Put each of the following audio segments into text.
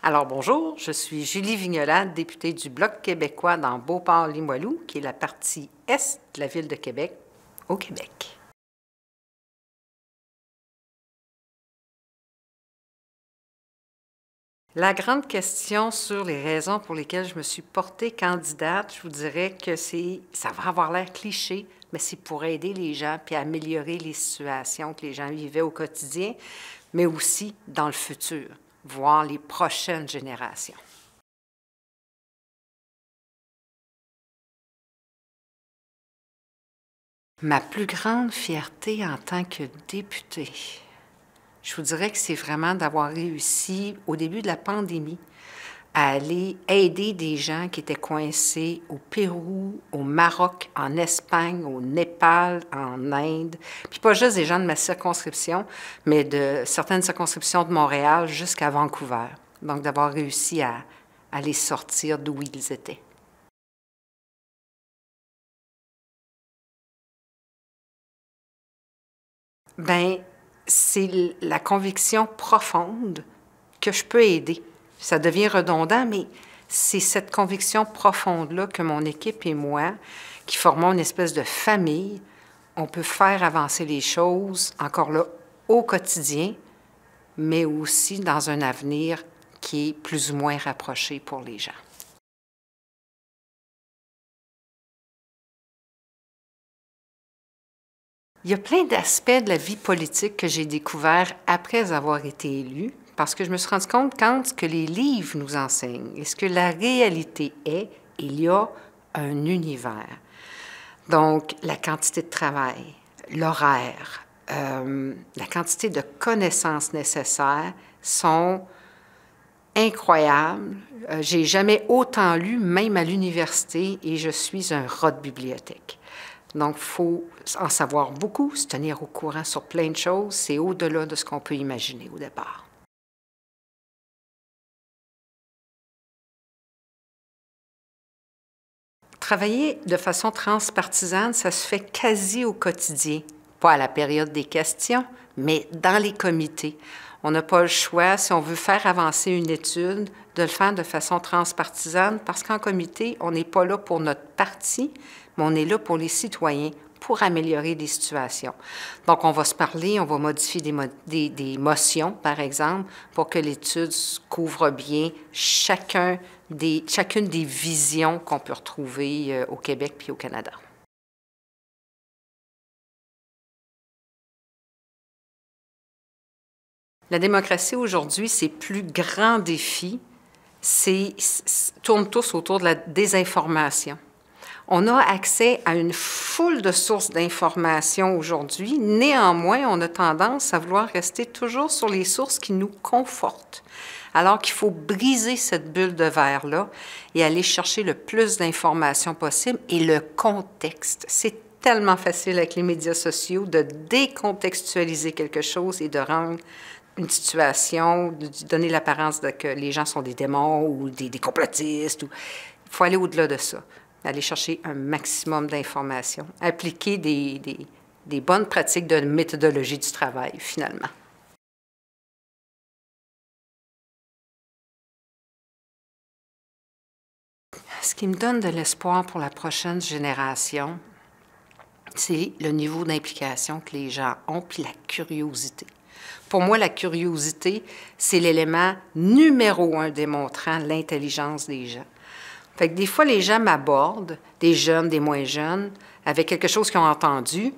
Alors bonjour, je suis Julie Vignola, députée du Bloc québécois dans Beauport-Limoilou, qui est la partie est de la ville de Québec, au Québec. La grande question sur les raisons pour lesquelles je me suis portée candidate, je vous dirais que ça va avoir l'air cliché, mais c'est pour aider les gens puis améliorer les situations que les gens vivaient au quotidien, mais aussi dans le futur, voire les prochaines générations. Ma plus grande fierté en tant que députée, je vous dirais que c'est vraiment d'avoir réussi, au début de la pandémie, à aller aider des gens qui étaient coincés au Pérou, au Maroc, en Espagne, au Népal, en Inde. Puis pas juste des gens de ma circonscription, mais de certaines circonscriptions de Montréal jusqu'à Vancouver. Donc d'avoir réussi à les sortir d'où ils étaient. Bien, c'est la conviction profonde que je peux aider. Ça devient redondant, mais c'est cette conviction profonde-là que mon équipe et moi, qui formons une espèce de famille, on peut faire avancer les choses, encore là, au quotidien, mais aussi dans un avenir qui est plus ou moins rapproché pour les gens. Il y a plein d'aspects de la vie politique que j'ai découverts après avoir été élue, parce que je me suis rendu compte quand ce que les livres nous enseignent et ce que la réalité est, il y a un univers. Donc, la quantité de travail, l'horaire, la quantité de connaissances nécessaires sont incroyables. J'ai jamais autant lu, même à l'université, et je suis un rat de bibliothèque. Donc, il faut en savoir beaucoup, se tenir au courant sur plein de choses. C'est au-delà de ce qu'on peut imaginer au départ. Travailler de façon transpartisane, ça se fait quasi au quotidien. Pas à la période des questions, mais dans les comités. On n'a pas le choix, si on veut faire avancer une étude, de le faire de façon transpartisane, parce qu'en comité, on n'est pas là pour notre parti, mais on est là pour les citoyens, pour améliorer des situations. Donc, on va se parler, on va modifier des motions, par exemple, pour que l'étude couvre bien chacune des visions qu'on peut retrouver au Québec puis au Canada. La démocratie aujourd'hui, ses plus grands défis tournent tous autour de la désinformation. On a accès à une foule de sources d'informations aujourd'hui. Néanmoins, on a tendance à vouloir rester toujours sur les sources qui nous confortent, alors qu'il faut briser cette bulle de verre-là et aller chercher le plus d'informations possible et le contexte. C'est tellement facile avec les médias sociaux de décontextualiser quelque chose et de rendre une situation, de donner l'apparence que les gens sont des démons ou des complotistes. Il faut aller au-delà de ça, aller chercher un maximum d'informations, appliquer des bonnes pratiques de méthodologie du travail, finalement. Ce qui me donne de l'espoir pour la prochaine génération, c'est le niveau d'implication que les gens ont, puis la curiosité. Pour moi, la curiosité, c'est l'élément numéro 1 démontrant l'intelligence des gens. Fait que des fois, les gens m'abordent, des jeunes, des moins jeunes, avec quelque chose qu'ils ont entendu,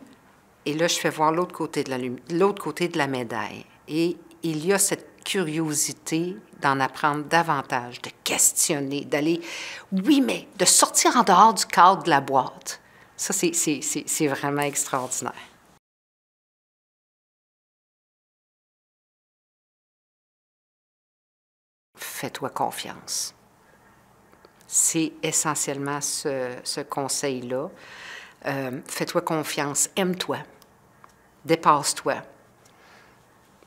et là, je fais voir l'autre côté de la médaille. Et il y a cette curiosité d'en apprendre davantage, de questionner, d'aller, oui, mais de sortir en dehors du cadre de la boîte. Ça, c'est vraiment extraordinaire. Fais-toi confiance. C'est essentiellement ce conseil-là. Fais-toi confiance, aime-toi, dépasse-toi.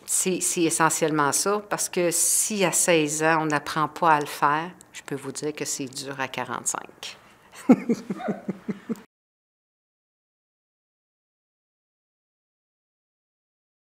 C'est essentiellement ça, parce que si à 16 ans, on n'apprend pas à le faire, je peux vous dire que c'est dur à 45.